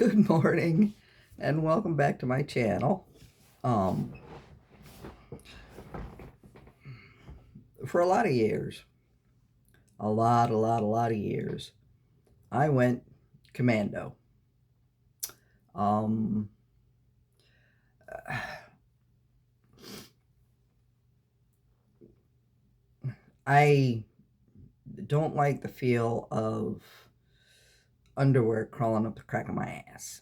Good morning and welcome back to my channel. Um, for a lot of years, a lot of years, I went commando. Um, I don't like the feel of underwear crawling up the crack of my ass.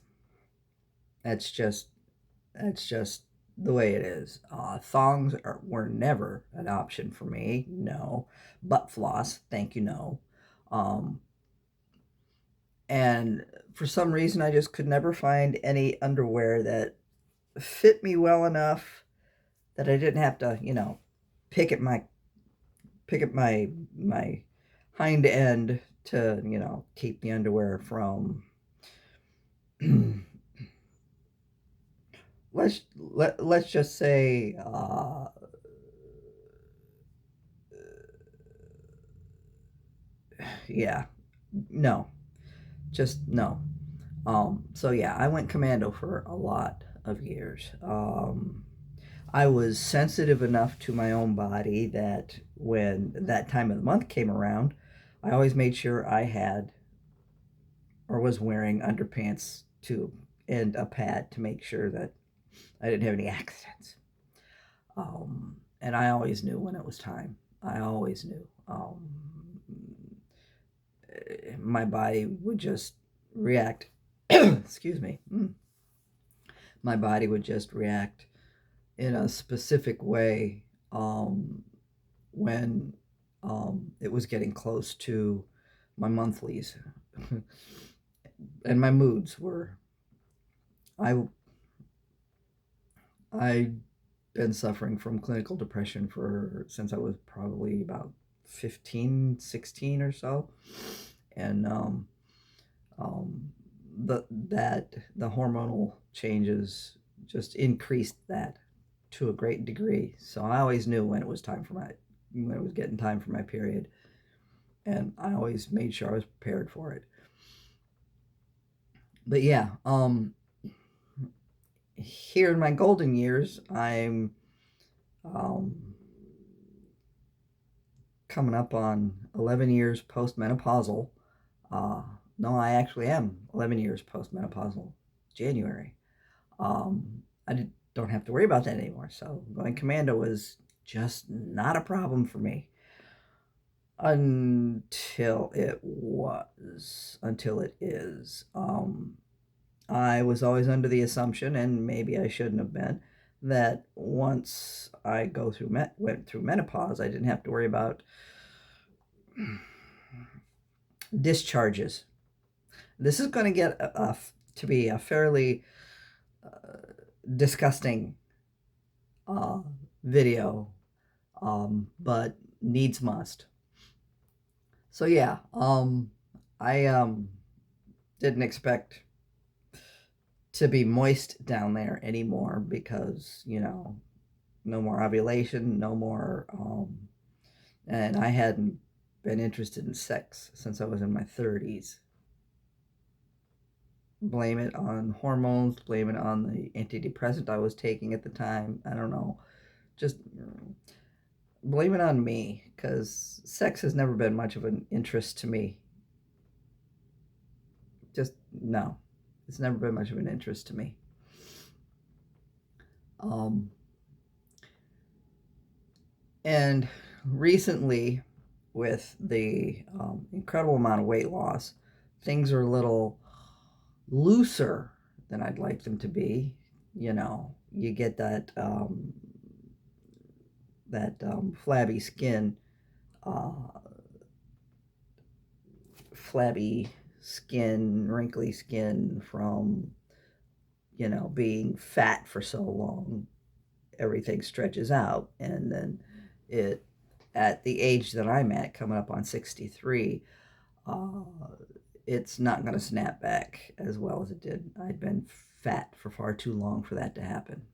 That's just the way it is. Were never an option for me. No. Butt floss, thank you, no. Um, and for some reason, I just could never find any underwear that fit me well enough that I didn't have to, pick at my my hind end to, keep the underwear from let's just say yeah, no, just no. So yeah, I went commando for a lot of years. I was sensitive enough to my own body that when that time of the month came around, I always made sure I had or was wearing underpants too and a pad to make sure that I didn't have any accidents. And I always knew when it was time. I always knew. My body would just react. Excuse me. My body would just react in a specific way when it was getting close to my monthlies. And my moods were, I I been suffering from clinical depression for since I was probably about 15, 16 or so. And um, the hormonal changes just increased that to a great degree. So I always knew when it was getting time for my period, and I always made sure I was prepared for it. But yeah, here in my golden years, I'm um, coming up on 11 years postmenopausal. Uh, no, I actually am 11 years postmenopausal. January. Don't have to worry about that anymore. So going commando was just not a problem for me until it is. I was always under the assumption, and maybe I shouldn't have been, that once I went through menopause, I didn't have to worry about discharges. This is going to get to be a fairly disgusting uh, video, but needs must. So yeah, I didn't expect to be moist down there anymore because no more ovulation, no more, and I hadn't been interested in sex since I was in my 30s. Blame it on hormones, blame it on the antidepressant I was taking at the time. I don't know. Just blame it on me because sex has never been much of an interest to me. Just no. It's never been much of an interest to me. Um, and recently, with the incredible amount of weight loss, things are a little looser than I'd like them to be. You get that flabby skin, uh, wrinkly skin from being fat for so long. Everything stretches out, and then it at the age that I'm at, coming up on 63, uh, it's not going to snap back as well as it did. I'd been fat for far too long for that to happen.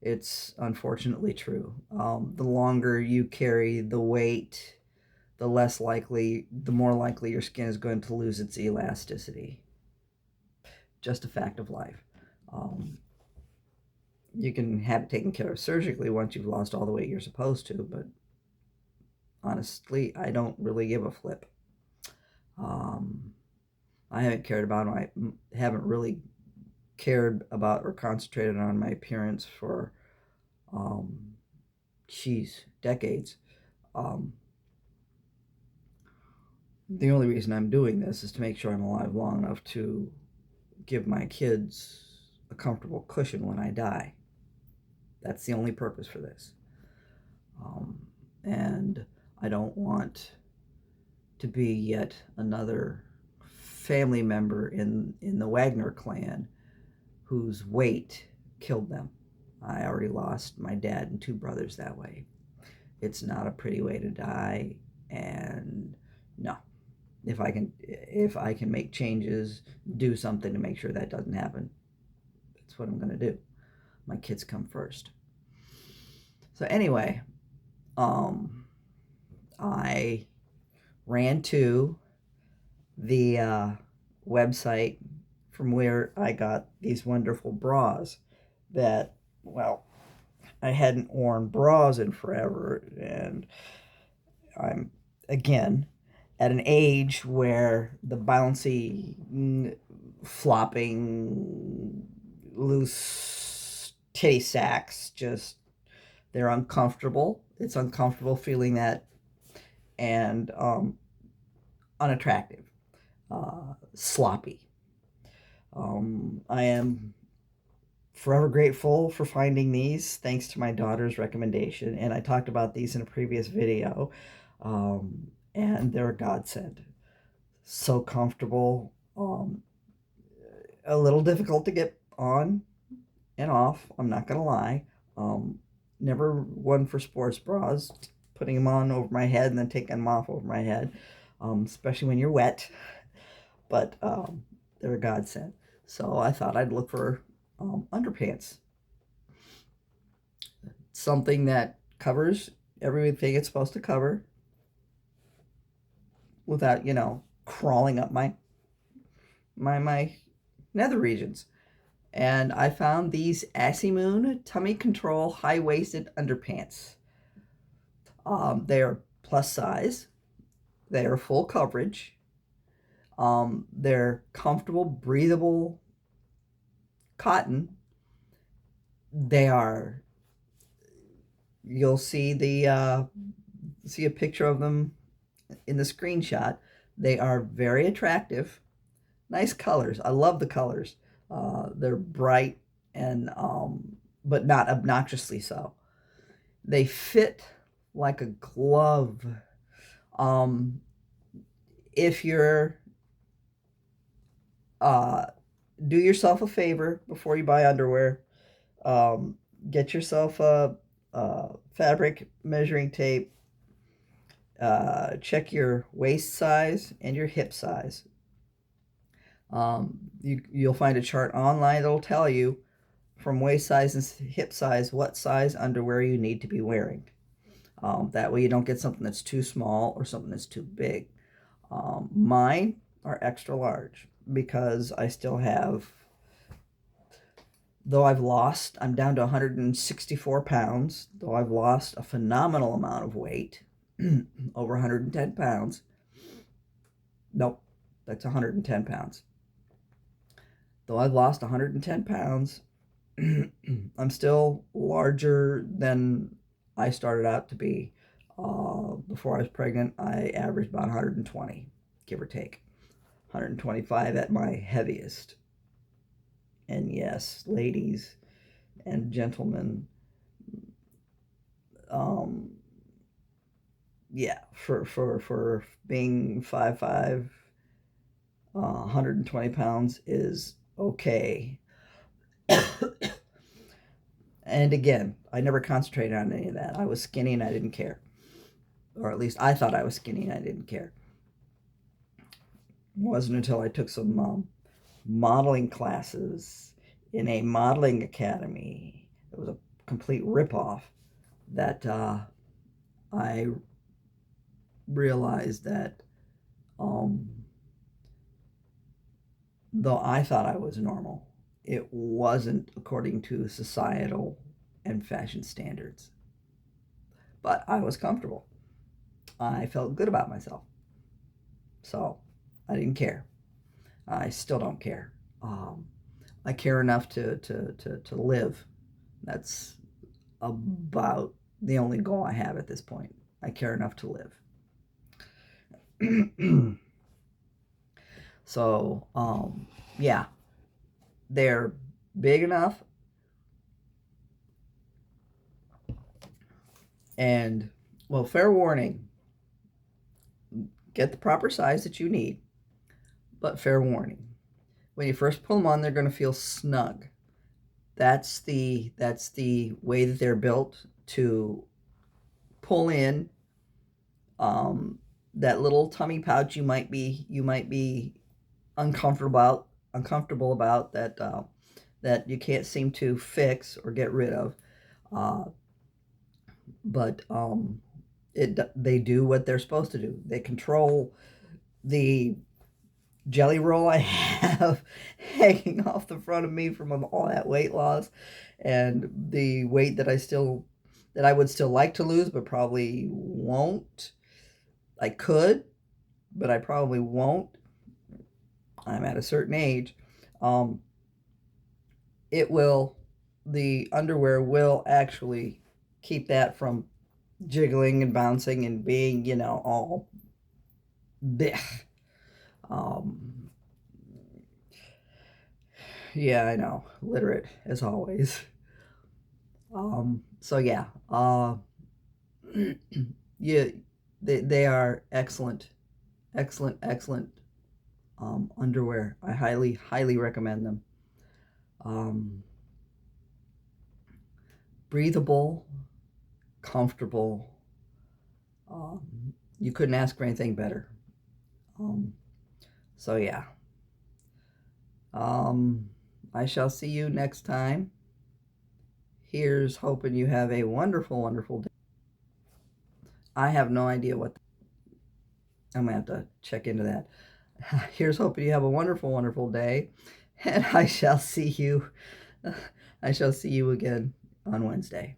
It's unfortunately true. The longer you carry the weight, the more likely your skin is going to lose its elasticity. just a fact of life. Um, you can have it taken care of surgically once you've lost all the weight you're supposed to, but honestly, I don't really give a flip. Um, I haven't really cared about or concentrated on my appearance for, um, decades. Um, the only reason I'm doing this is to make sure I'm alive long enough to give my kids a comfortable cushion when I die. That's the only purpose for this. Um, and I don't want to be yet another family member in the Wagner clan whose weight killed them. I already lost my dad and two brothers that way. It's not a pretty way to die, and no. If I can make changes, do something to make sure that doesn't happen, that's what I'm going to do. My kids come first. So anyway, um, I ran to the website from where I got these wonderful bras that, well, I hadn't worn bras in forever, and I'm, again, at an age where the bouncy, flopping, loose titty sacks just, they're uncomfortable. It's uncomfortable feeling that, and unattractive, sloppy. I am forever grateful for finding these thanks to my daughter's recommendation, and I talked about these in a previous video, and they're a godsend. So comfortable, a little difficult to get on and off, I'm not gonna lie. um, Never one for sports bras, putting them on over my head and then taking them off over my head, especially when you're wet, but they're a godsend. So I thought I'd look for underpants, something that covers everything it's supposed to cover without, crawling up my nether regions. And I found these Asimoon tummy control high waisted underpants. They are plus size. They are full coverage. They're comfortable, breathable cotton. They are. You'll see a picture of them in the screenshot. They are very attractive, nice colors. I love the colors. They're bright and but not obnoxiously so. They fit like a glove. Um, if you're uh, Do yourself a favor before you buy underwear. Um, get yourself a fabric measuring tape. Check your waist size and your hip size. You'll find a chart online that'll tell you from waist size and hip size what size underwear you need to be wearing. That way you don't get something that's too small or something that's too big. Mine are extra large because I still have, though I'm down to 164 pounds, though I've lost a phenomenal amount of weight, over 110 pounds. Nope, that's 110 pounds. Though I've lost 110 pounds, I'm still larger than I started out to be. Before I was pregnant, I averaged about 120, give or take. 125 at my heaviest. And yes, ladies and gentlemen, um, yeah, for being 5'5", 120 pounds is okay. And again, I never concentrated on any of that. I was skinny and I didn't care. Or at least I thought I was skinny and I didn't care. It wasn't until I took some modeling classes in a modeling academy. It was a complete ripoff that I realized that though I thought I was normal, it wasn't according to societal and fashion standards. But I was comfortable. I felt good about myself. So I didn't care. I still don't care. Um, I care enough to live. That's about the only goal I have at this point. I care enough to live. So, yeah, they're big enough, and, well, fair warning, get the proper size that you need, but fair warning. When you first pull them on, they're going to feel snug. That's the way that they're built to pull in that little tummy pouch you might be uncomfortable about that you can't seem to fix or get rid of. Uh, but they do what they're supposed to do. They control the jelly roll I have hanging off the front of me from all that weight loss, and the weight that I would still like to lose, but probably won't. I could, but I probably won't. I'm at a certain age. Um, it will, the underwear will actually keep that from jiggling and bouncing and being, all bleh. Um, yeah, I know, literate as always. So yeah, yeah, they are excellent, excellent, excellent underwear. I highly, highly recommend them. Um, breathable, comfortable. You couldn't ask for anything better. Um, so yeah. Um, I shall see you next time. Here's hoping you have a wonderful, wonderful day. I have no idea what. I'm gonna have to check into that. Here's hoping you have a wonderful, wonderful day, and I shall see you. I shall see you again on Wednesday.